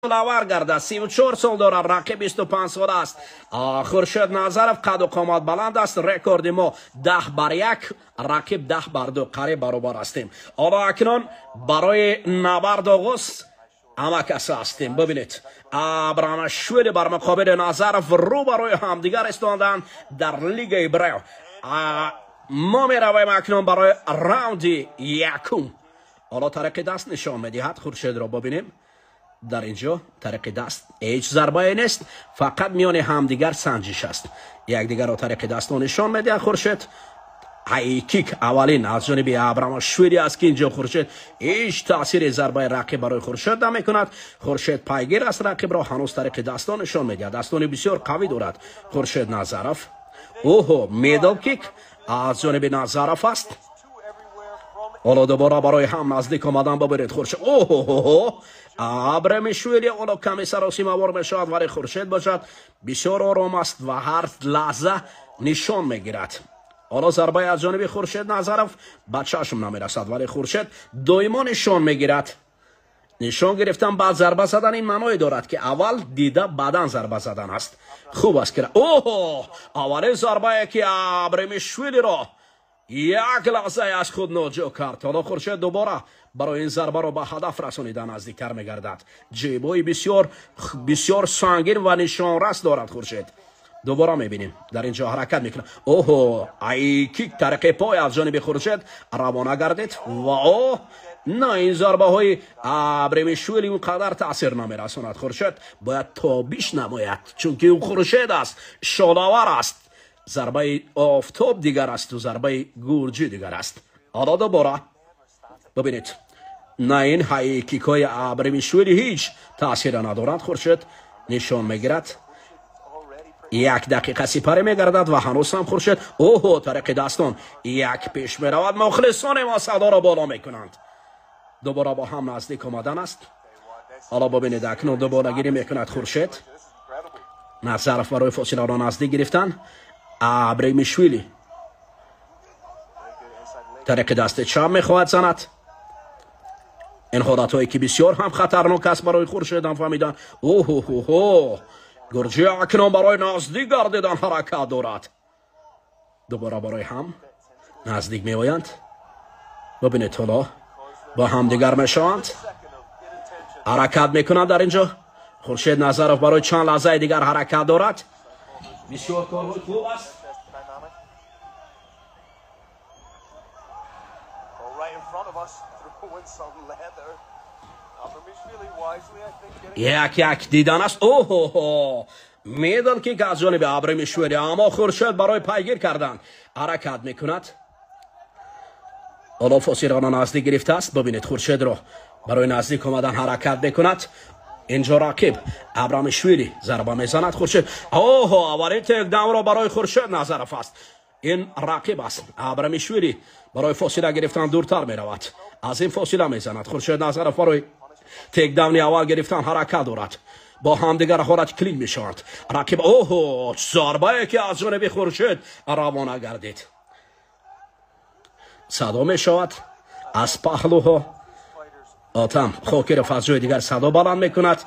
سالور گردد. 34 سال دارد. رقیب 25 سال است. خورشید نظرف قد و قامت بلند است. رکورد ما 10-1، رقیب 10-2 قریب برابر هستیم. حالا اکنون برای نبرد آغاز همه کس هستیم. ببینید ابرامشویلی بر مقابل نظرف رو برای همدیگر استاندن در لیگ ایبرو. ما می رویم اکنون برای راوند یکم. حالا طریق دست نشان میدهد. خورشید را ببینیم. در اینجا طریق دست هیچ ضربه نیست، فقط میان همدیگر سنجش است. یکدیگر را طریق دست نشان میده. خورشید های کیک اولین از جانب ابرامشویلی است که اینجا خورشید هیچ تاثیر ضربه رقیب برای خورشید نمیکند. خورشید پایگیر است. رقیب را هنوز طریق دستان نشان میده. دستان بسیار قوی دارد خورشید نظرف. اوه، میدل کیک از جانب نظرف است. حالا دوباره برای هم نزدیک آمدن. ببرید خورشید. اوه ابرامشویلی حالا کمی سراسی موار میشود، ولی خورشید باشد بسیار آرام است و هر لحظه نشان میگیرد. حالا ضربه از جانب خورشید نظرف به چشم نمیرسد، ولی خورشید دائما نشان میگیرد. نشان گرفتن بعد ضربه زدن این معنی دارد که اول دیده بعدا ضربه زدن است. خوب است که اوه، اول ضربه که ابرامشویلی را یک لحظه از خود ناجا کرد. حالا خورشید دوباره برای این ضربه را به هدف رسانیدن نزدیکتر میگردد. جیبای بسیار سنگین و نشان رس دارد خورشید. دوباره میبینیم در اینجا حرکت میکنه. اوه، ای کیک طریق پای از جانب خورشید روانه گردید. و نه، این ضربه های ابرامشویلی اونقدر تاثیر نمیرساند. خورشید باید تابیش نماید، چون که او خورشید است، شادآور است. ضربه آفتاب دیگر است و ضربه گرجی دیگر است. حالا دوباره ببینید، نه این های کیک های ابرامشویلی هیچ تاثیر ندارند. خورشید نشان میگیرد. 1 دقیقه سپری میگردد و هنوز هم خورشید اوه طریق دستان یک پیش میرود. مخلصان ما صدا را بالا میکنند. دوباره با هم نزدیک آمدن است. حالا ببینید اکنون دوباره گیری میکند خورشید. نظرف برای فاصله را نزدیک گرفتن. ابرامشویلی طریق دست چپ میخواهد زند. این حالت هایی که بسیار هم خطرناک است برای خورشید هم فهمیدن. اوه گرجی اکنون برای نزدیک گردیدن حرکت دارد. دوباره برای هم نزدیک میآیند. ببینید حالا با هم دیگر میشوند. حرکت میکنند در اینجا. خورشید نظرف برای چند لحظه دیگر حرکت دارد. بسیار کار خوب است. یک دیدن است. اوه، میدل که از جانب ابرامشویلی، اما خورشید برای پیگیر کردن حرکت میکند. حالا فاصله را نزدیک گرفته است. ببینید خورشید را برای نزدیک آمدن حرکت میکند. اینجا رقیب ابرامشویلی ضربه میزند. خورشید اوه، اولین تک داون را برای خورشید نظرف است. این رقیب است. ابرامشویلی برای فاصله گرفتن دورتر میرود. از این فاصله میزند. خورشید نظرف برای تک داون اول گرفتن حرکت دارد. با هم دیگر حالت کلین میشوند. رقیب اوه، ضربه که از جانب خورشید روانه گردید. صدا میشود از پهلوها. آتم خاکر فضای دیگر صدا بلند میکند.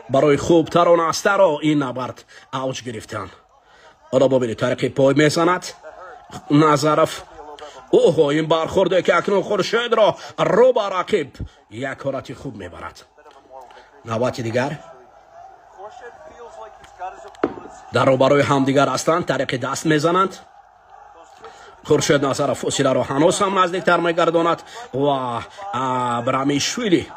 برای خوبتر و نستر این نبرد اوج گرفتن. حالا ببینید طریق پای میزند نظرف. اوه، این برخورده که اکنون خورشید را رو به رقیب یک حالت خوب میبرد. نوبت دیگر در رو برای هم دیگر هستند. طریق دست میزنند. خورشید نظرف فاصله را هنوز هم نزدیکتر میگرداند و ابرامشویلی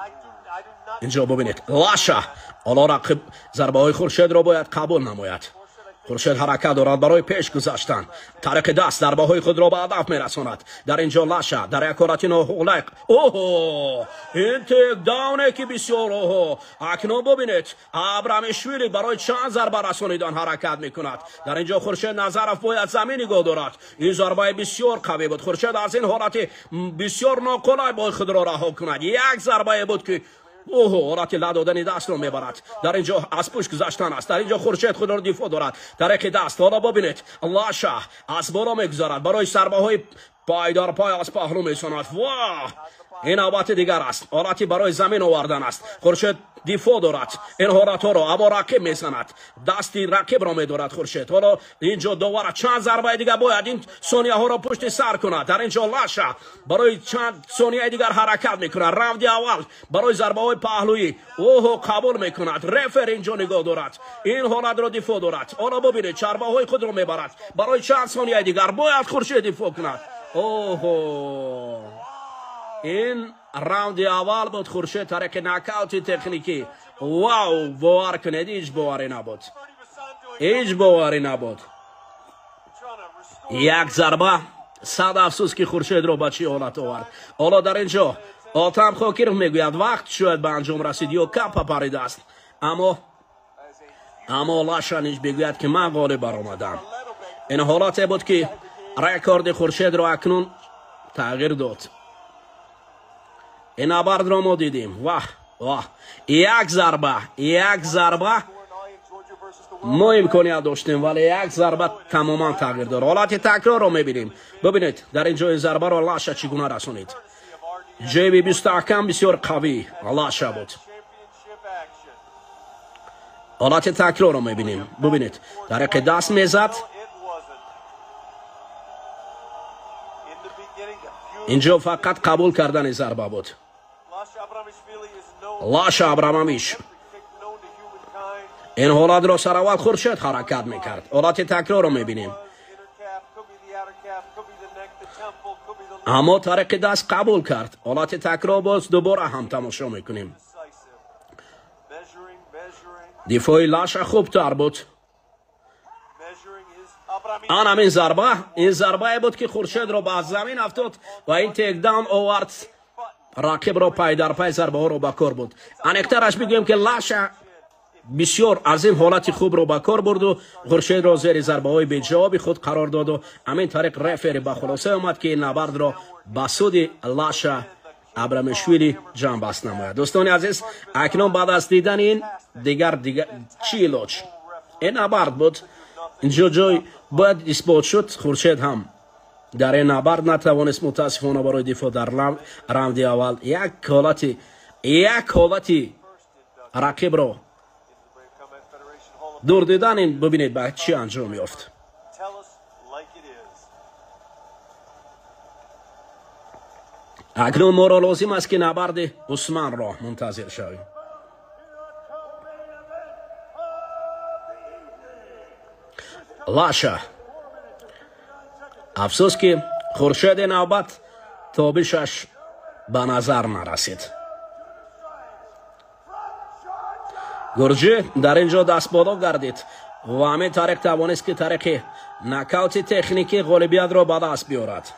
اینجا ببینید لاشه. حالا رقیب ضربه های خورشید را باید قبول نماید. خورشید حرکت دارد برای پیش گذاشتن. طریق دست ضربه های خود را به هدف میرساند. در اینجا لاشه در یک حالت ناخوالق. اوه، این تک داونه که بسیار اوه. اکنون ببینید ابرامشویلی برای چند ضربه رسانیدن حرکت میکند. در اینجا خورشید نظرف باید زمین نگاه دارد. این ضربه بسیار قوی بود. خورشید از این حالت بسیار ناخوالق باید خود را رها کند. یک ضربه بود که اوه، حالت لدادن دست رو میبرد. در اینجا از پشت گذاشتن است. در اینجا خورشید خود را دفاع دارد. طریق دست حالا ببینید لاشه از بالا میگذارد. برای ضربه های پایدار پای از پهلو میساند. واه، این نوبت دیگر است. حالتی برای زمین آوردن است. خورشید دفاع دارد این حالت ها را اما رقیب میزند دستی رقیب را میدارد خورشید حالا اینجا دوباره چند ضربه دیگر باید این ثانیه ها را پشت سر کند در اینجا لاشا برای چند ثانیه دیگر حرکت میکند راوند اول برای ضربه های پهلویی اوه قبول میکند رفر اینجا نگاه دارد این حالت را دفاع دارد حالا ببینید چربه های خود را میبرد برای چند ثانیه دیگر باید خورشید دفاع کند اوه این راوند اول بود خورشید طریق نکاوت تکنیکی واو باور کنید هیچ باوری نبود هیچ باوری نبود یک ضربه صد افسوس که خورشید رو به چی حالت آورد حالا در اینجا آتم خاکرov میگوید وقت شاید به انجام رسید یا کپ پرید است اما لاشانیش بگوید که من غالب برآمدم این حالت بود که رکورد خورشید رو اکنون تغییر داد این نبرد را ما دیدیم واه یک ضربه ما امکانیت داشتیم ولی یک ضربه تماما تغییر داد حالت تکرار رو میبینیم ببینید در اینجا این ضربه را لاشا چگونه رسونید جیبی مستحکم بسیار قوی لاشا بود حالت تکرار رو میبینیم ببینید طریق دست میزد اینجا فقط قبول کردن ضربه بود لاشا ابرامویچ این حالت را سر اول خورشید حرکت میکرد حالت تکرار رو میبینیم اما طریق دست قبول کرد حالت تکرار باز دوباره هم تماشا میکنیم دفاعی لاشا خوب تر بود آن این ضربه بود که خورشید را به زمین افتاد و این تیک داون آورد رقیب را پای در پای ضربه ها را به کار بود انکترش بگویم که لاشا بسیار از این حالت خوب رو به کار برد و خورشید را زیر ضربه های بی جواب خود قرار داد و همین طریق رفر به خلاصه آمد که این نبرد را به سود لاشا ابرامشویلی جان بست نماید دوستان عزیز اکنون بعد از دیدن این دیگر چی علاج این نبرد بود اینجا جای باید اثبات شد خورشید هم در این نبرد نتوانست متاسفانه برای دفاع در راوند اول یک حالتی رقیب را دور دیدن این ببینید به چی انجام یافت اکنون ما را لازم است که نبرد عثمان را منتظر شویم لاشا افسوس که خورشید نوبت تابشش به نظر نرسید گرجی در اینجا دست بالا گردید و همین طریق توانست که طریق نکاوت تکنیکی غالبیت را به دست بیارد